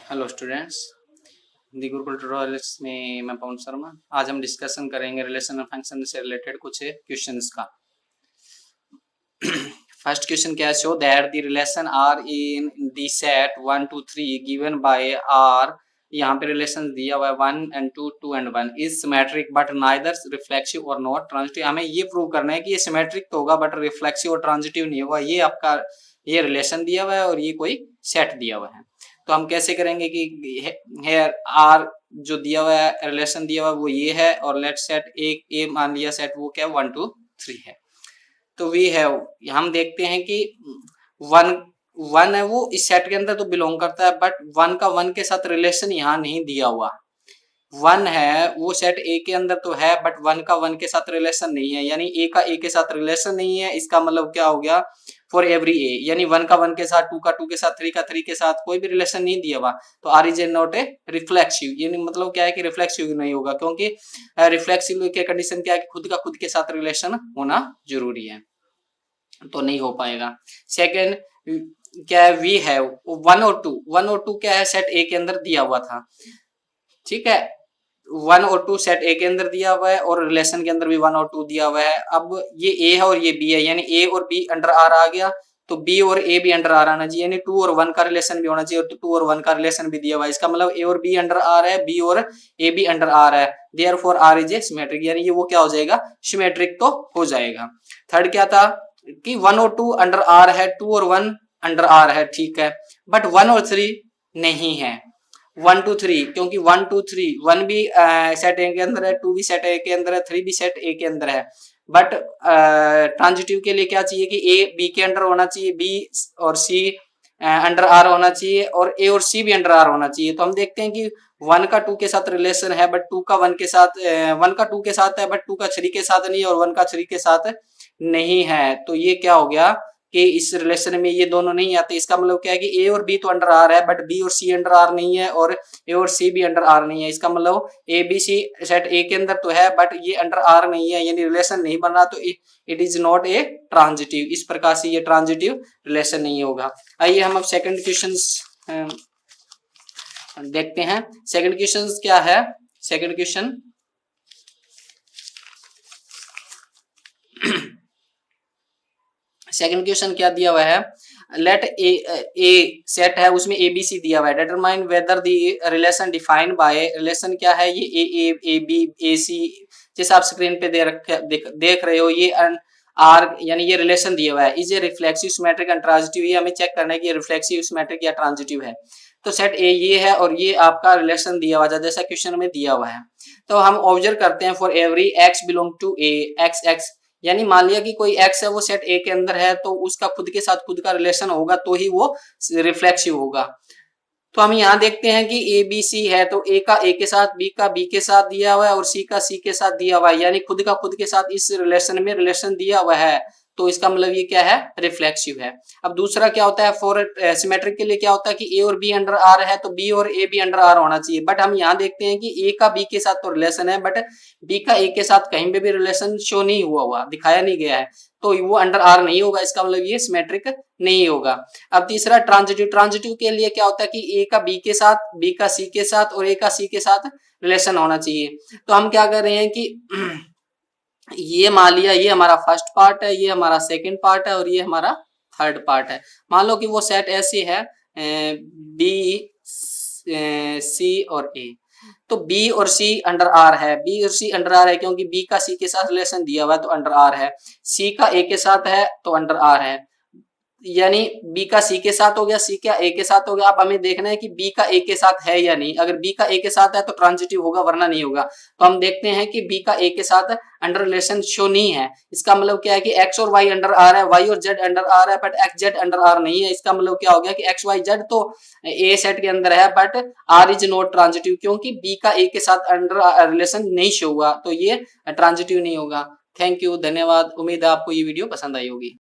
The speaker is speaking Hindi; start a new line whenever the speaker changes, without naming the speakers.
हेलो स्टूडेंट्स, दी गुरुकुल ट्यूटोरियल्स में मैं पवन शर्मा। आज हम डिस्कशन करेंगे रिलेशन और फंक्शन से रिलेटेड कुछ क्वेश्चंस का। फर्स्ट क्वेश्चन क्या है? Show that the relation R in the set 1 2 3 given by R, यहाँ पे रिलेशन दिया हुआ है 1 and 2 2 and 1 is symmetric but neither reflexive और नॉट ट्रांजिटिव। हमें ये प्रूव करना है कि ये सिमेट्रिक तो होगा बट रिफ्लेक्सिव और ट्रांजिटिव नहीं होगा। ये आपका ये रिलेशन दिया हुआ है और ये कोई सेट दिया हुआ है। तो हम कैसे करेंगे कि हेयर आर जो दिया हुआ है, रिलेशन दिया हुआ है वो ये है, और लेट सेट एक ए मान लिया सेट वो क्या 1 2 3 है। तो वी है, हम देखते हैं कि वन वन है वो इस सेट के अंदर तो बिलोंग करता है, बट वन का वन के साथ रिलेशन यहाँ नहीं दिया हुआ। वन है वो सेट ए के अंदर तो है बट वन का वन के साथ रिलेशन नहीं है, यानी ए का ए के साथ रिलेशन नहीं है। इसका मतलब क्या हो गया? फॉर एवरी ए, यानी वन का वन के साथ, टू का टू के साथ, थ्री का थ्री के साथ कोई भी रिलेशन नहीं दिया हुआ, तो R is not a reflexive. यानी मतलब क्या है कि रिफ्लेक्सिव नहीं होगा, क्योंकि रिफ्लेक्सिव के कंडीशन क्या है कि खुद का खुद के साथ रिलेशन होना जरूरी है, तो नहीं हो पाएगा। सेकेंड क्या है? वी हैव 1 और 2 क्या है? सेट ए के अंदर दिया हुआ था, ठीक है। 1 और 2 सेट ए के अंदर दिया हुआ है और रिलेशन के अंदर भी 1 और 2 दिया हुआ है। अब ये ए है और ये बी है, यानी ए और बी अंडर आर आ गया, तो बी और ए भी अंडर आर आना चाहिए, यानी 2 और 1 का रिलेशन भी होना चाहिए, तो 2 और 1 का रिलेशन भी दिया हुआ है। इसका मतलब ए और बी अंडर आर है, बी और ए भी अंडर आर है, therefore R is a symmetric, यानी ये वो क्या हो जाएगा? सिमेट्रिक तो हो जाएगा। थर्ड क्या था कि 1 और 2 अंडर आर है, 2 और 1 अंडर आर है, ठीक है, बट 1 और 3 नहीं है। 1 2 3, क्योंकि 1 2 3 1 भी सेट ए के अंदर है, 2 भी सेट ए के अंदर है, 3 भी सेट ए के अंदर है, बट ट्रांजिटिव के लिए क्या चाहिए कि ए बी के अंडर होना चाहिए, बी और सी अंडर आर होना चाहिए, और ए और सी भी अंडर आर होना चाहिए। तो हम देखते हैं कि 1 का 2 के साथ रिलेशन है बट 2 का 1 के साथ, 1 का 2 के साथ है बट 2 का 3 के साथ नहीं है, और 1 का 3 के साथ नहीं है। तो ये क्या हो गया कि इस रिलेशन में ये दोनों नहीं आते। इसका मतलब क्या है कि ए और बी तो अंडर आर है बट बी और सी अंडर आर नहीं है, और ए और सी भी अंडर आर नहीं है। इसका मतलब ए बी सी सेट ए के अंदर तो है बट ये अंडर आर नहीं है, यानी रिलेशन नहीं बन रहा, तो it is not A transitive. इस प्रकार से ये ट्रांजिटिव रिलेशन नहीं होगा। आइए हम अब सेकंड क्वेश्चन देखते हैं। सेकंड क्वेश्चन क्या है? सेकंड क्वेश्चन सेकंड क्वेश्चन क्या दिया हुआ है? लेट ए सेट है, उसमें ए बी सी दिया हुआ है। Determine whether the relation defined by, relation क्या है? ये ए बी ए सी, जैसे आप स्क्रीन पे देख रहे हो, ये आर यानी ये रिलेशन दिया हुआ है। Is a reflexive symmetric and transitive, ये हमें चेक करना है कि ये रिफ्लेक्सिव सिमेट्रिक या ट्रांजिटिव है। तो सेट ए ये है और ये आपका रिलेशन दिया हुआ है जैसा क्वेश्चन में दिया हुआ है। तो हम ऑब्जर्व करते हैं for every x belong to a, x x, यानी मान लिया कि कोई एक्स है वो सेट ए के अंदर है, तो उसका खुद के साथ खुद का रिलेशन होगा तो ही वो रिफ्लेक्सिव होगा। तो हम यहाँ देखते हैं कि ए बी सी है, तो ए का ए के साथ, बी का बी के साथ दिया हुआ है और सी का सी के साथ दिया हुआ है, यानी खुद का खुद के साथ इस रिलेशन में रिलेशन दिया हुआ है, तो इसका मतलब ये क्या है? रिफ्लेक्सिव है। अब दूसरा क्या होता है? फॉर सिमेट्रिक के लिए क्या होता है कि ए और बी अंडर आर है, तो बी और ए भी अंडर आर होना चाहिए, बट हम यहाँ देखते हैं कि ए का बी के साथ तो रिलेशन है बट बी का ए के साथ कहीं पे भी रिलेशन शो नहीं हुआ दिखाया नहीं गया है, तो वो अंडर आर नहीं होगा। इसका मतलब ये सिमेट्रिक नहीं होगा। अब तीसरा ट्रांजिटिव, ट्रांजिटिव के लिए क्या होता है कि ए का बी के साथ, बी का सी के साथ और ए का सी के साथ रिलेशन होना चाहिए। तो हम क्या कर रहे हैं कि ये मान लिया ये हमारा फर्स्ट पार्ट है, ये हमारा सेकंड पार्ट है और ये हमारा थर्ड पार्ट है। मान लो कि वो सेट ऐसी है बी सी और ए, तो बी और सी अंडर आर है, बी और सी अंडर आर है क्योंकि बी का सी के साथ रिलेशन दिया हुआ है तो अंडर आर है, सी का ए के साथ है तो अंडर आर है, यानी बी का सी के साथ हो गया, सी का ए के साथ हो गया। अब हमें देखना है कि बी का ए के साथ है या नहीं। अगर बी का ए के साथ है तो ट्रांजिटिव होगा वरना नहीं होगा। तो हम देखते हैं कि बी का ए के साथ अंडर रिलेशन शो नहीं है। इसका मतलब क्या है कि एक्स और वाई अंडर आर है, वाई और जेड अंडर आर है but x z under R नहीं है। इसका मतलब क्या हो गया कि एक्स वाई जेड तो ए सेट के अंदर है but R is not transitive, क्योंकि बी का ए के साथ अंडर रिलेशन नहीं शो हुआ, तो ये ट्रांजिटिव नहीं होगा। थैंक यू, धन्यवाद। उम्मीद है आपको ये वीडियो पसंद आई होगी।